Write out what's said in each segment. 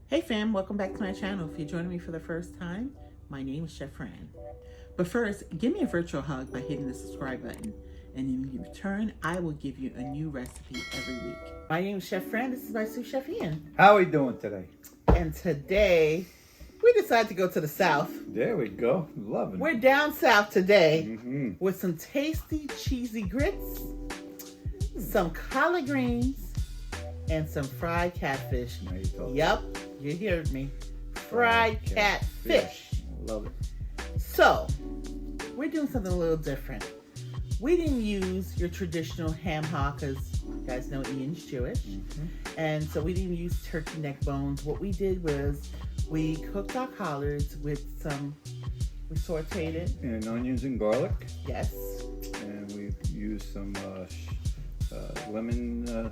Hey fam, welcome back to my channel. If you're joining me for the first time, my name is Chef Fran. But first, give me a virtual hug by hitting the subscribe button. And in return, I will give you a new recipe every week. My name is Chef Fran. This is my sous chef Ian. How are we doing today? And today, we decided to go to the south. There we go. Loving it. We're down south today with some tasty, cheesy grits, some collard greens, and some fried catfish. Yep, you heard me. Fried catfish. Love it. So, we're doing something a little different. We didn't use your traditional ham hock, because you guys know Ian's Jewish. And so we didn't use turkey neck bones. What we did was we cooked our collards with we sauteed it. And onions and garlic. Yes. And we used some lemon.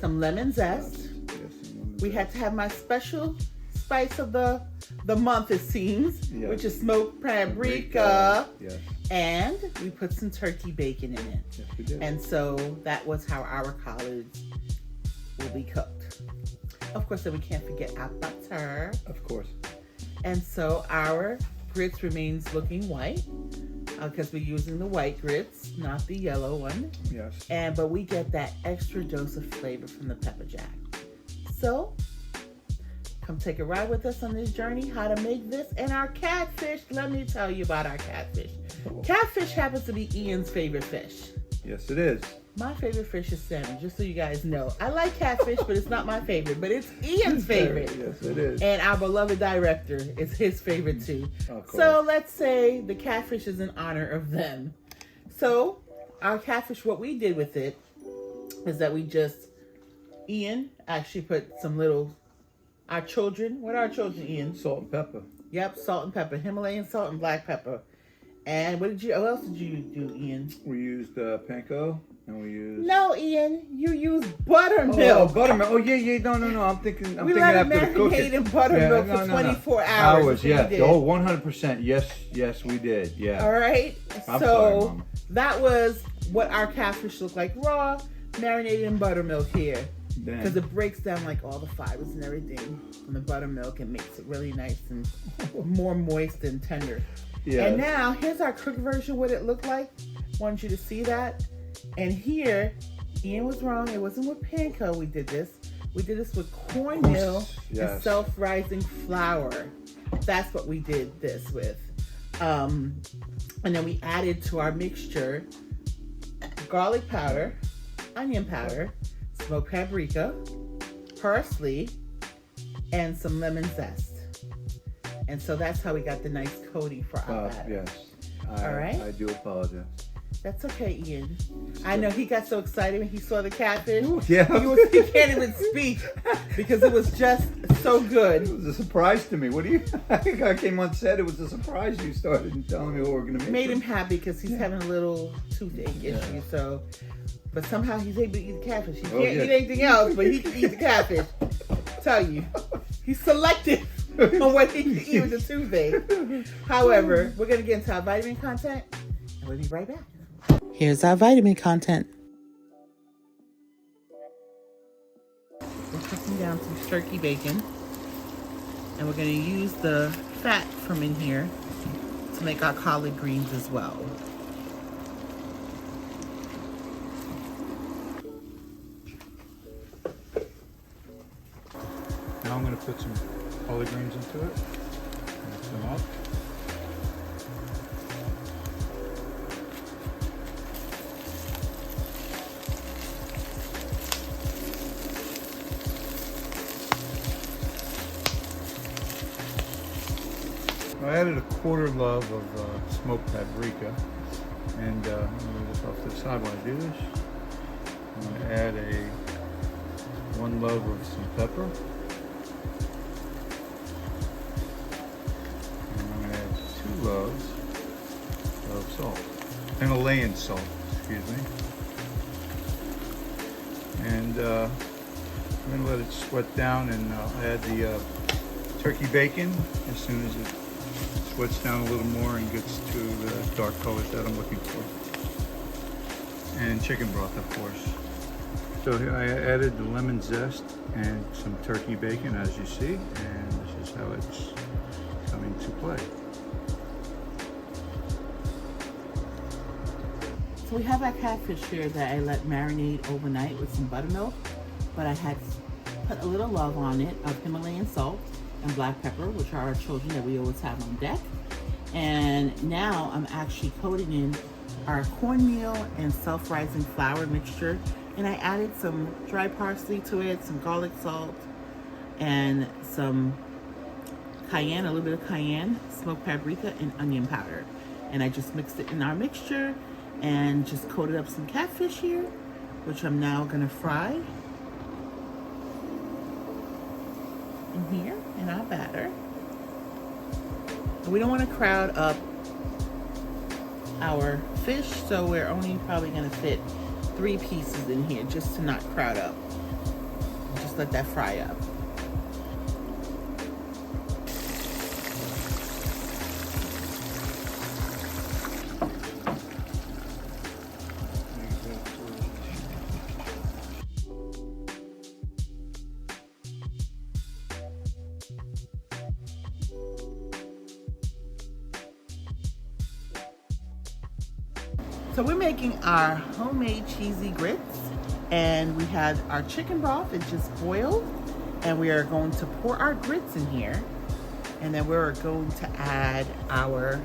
Some lemon zest. Yes, some lemon We zest. had to have my special spice of the month, it seems, Yes. which is smoked paprika. Yes. And we put some turkey bacon in it. Yes, we did. And so that was how our collards will be cooked. Of course, then we can't forget our butter. Of course. And so our grits remains looking white because we're using the white grits, not the yellow one. Yes. But we get that extra dose of flavor from the pepper jack. So come take a ride with us on this journey, how to make this. And our catfish, let me tell you about our catfish. Catfish happens to be Ian's favorite fish. Yes, it is. My favorite fish is salmon, just so you guys know. I like catfish, but it's not my favorite. But it's Ian's favorite. Yes, it is. And our beloved director is his favorite too. Of course. So let's say the catfish is in honor of them. So our catfish, what we did with it is that Ian actually put some our children, what are our children, Ian? Salt and pepper. Yep, salt and pepper, Himalayan salt and black pepper. And what else did you do, Ian? We used panko. And we used... No, Ian, you used buttermilk. Oh, buttermilk. Oh, yeah. No. I'm thinking after the cooking. Marinate in buttermilk for 24 hours. Yeah. Oh, 100%. Yes, we did. Yeah. All right. I'm sorry, Mama. That was what our catfish looked like raw, marinated in buttermilk here. Because it breaks down like all the fibers and everything from the buttermilk and makes it really nice and more moist and tender. Yeah. And now here's our cooked version, what it looked like. Want you to see that. And here, Ian was wrong. It wasn't with panko we did this. We did this with cornmeal and self-rising flour. That's what we did this with. And then we added to our mixture garlic powder, onion powder, smoked paprika, parsley, and some lemon zest. And so that's how we got the nice coating for our batter. Yes. All right. I do apologize. That's okay, Ian. I know he got so excited when he saw the catfish. Ooh, yeah. He can't even speak because it was just so good. It was a surprise to me. What do you? I came on set. It was a surprise. You started telling me what we're gonna make. Made him happy because he's having a little toothache issue. So, but somehow he's able to eat the catfish. He can't eat anything else, but he can eat the catfish. Tell you, he's selective on what he can eat with the toothache. However, we're gonna get into our vitamin content, and we'll be right back. Here's our vitamin content. We're cooking down some turkey bacon, and we're going to use the fat from in here to make our collard greens as well. Now I'm going to put some collard greens into it. Mix them up. I added a quarter love of smoked paprika, and I'm going to move this off to the side while I do this. I'm going to add 1 love of some pepper, and I'm going to add 2 loves of salt, Himalayan salt, excuse me, and I'm going to let it sweat down, and I'll add the turkey bacon as soon as it sweats down a little more and gets to the dark colors that I'm looking for. And chicken broth, of course. So here I added the lemon zest and some turkey bacon, as you see, and this is how it's coming to play. So we have our catfish here that I let marinate overnight with some buttermilk, but I had put a little love on it of Himalayan salt and black pepper, which are our children that we always have on deck. And now I'm actually coating in our cornmeal and self-rising flour mixture, and I added some dry parsley to it, some garlic salt, and some cayenne, a little bit of cayenne, smoked paprika, and onion powder. And I just mixed it in our mixture and just coated up some catfish here, which I'm now gonna fry in here in our batter. We don't want to crowd up our fish, so we're only probably gonna fit 3 pieces in here just to not crowd up. Just let that fry up. So we're making our homemade cheesy grits, and we had our chicken broth. It just boiled, and we are going to pour our grits in here, and then we're going to add our,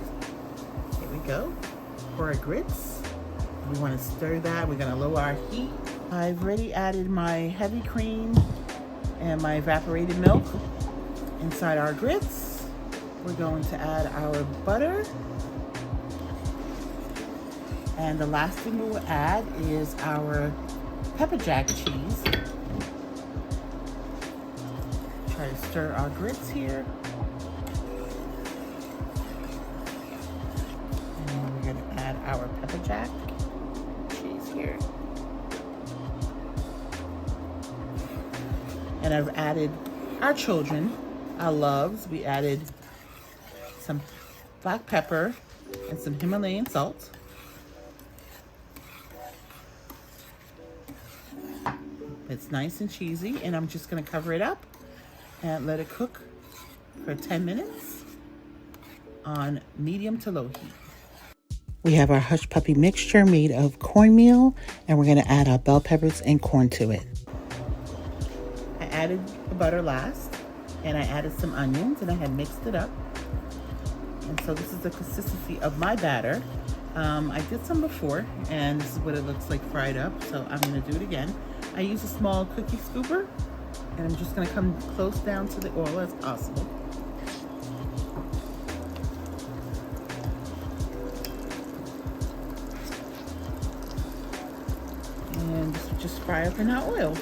here we go, pour our grits. We want to stir that. We're going to lower our heat. I've already added my heavy cream and my evaporated milk inside our grits. We're going to add our butter. And the last thing we will add is our pepper jack cheese. Try to stir our grits here. And then we're going to add our pepper jack cheese here. And I've added our children, our loves. We added some black pepper and some Himalayan salt. It's nice and cheesy, and I'm just gonna cover it up and let it cook for 10 minutes on medium to low heat. We have our hush puppy mixture made of cornmeal, and we're gonna add our bell peppers and corn to it. I added the butter last, and I added some onions, and I had mixed it up. And so this is the consistency of my batter. I did some before, and this is what it looks like fried up, so I'm gonna do it again. I use a small cookie scooper, and I'm just gonna come close down to the oil as possible. And this will just fry up in our oil.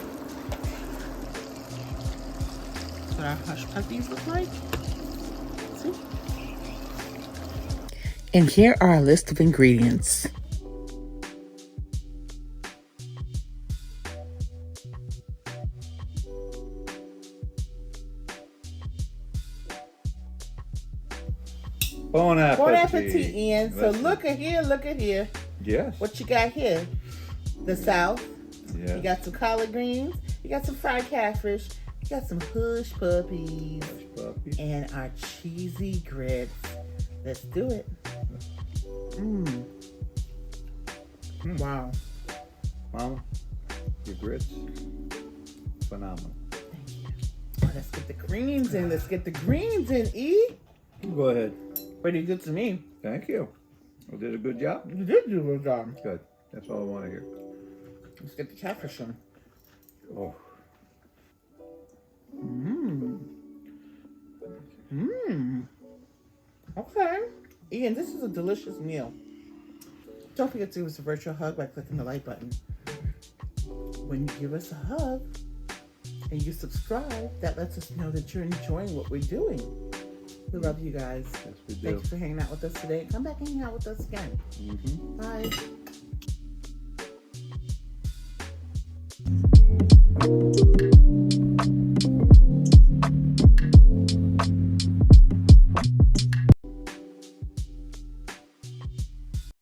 That's what our hush puppies look like. See? And here are a list of ingredients. Bon appetit. Bon appetit, Ian. So look at here, look at here. Yes. What you got here? The South. Yes. You got some collard greens. You got some fried catfish. You got some hush puppies. Hush puppies. And our cheesy grits. Let's do it. Mmm. Wow. Mama, your grits, phenomenal. Thank you. Oh, let's get the greens in. Let's get the greens in, E. Go ahead. Pretty good to me. Thank you. I did a good job. You did do a good job. Good. That's all I want to hear. Let's get the catfish in. Oh. Mmm. Mmm. Okay. Ian, this is a delicious meal. Don't forget to give us a virtual hug by clicking the like button. When you give us a hug and you subscribe, that lets us know that you're enjoying what we're doing. We love you guys. Yes, we do. Thank you for hanging out with us today. Come back and hang out with us again. Mm-hmm. Bye.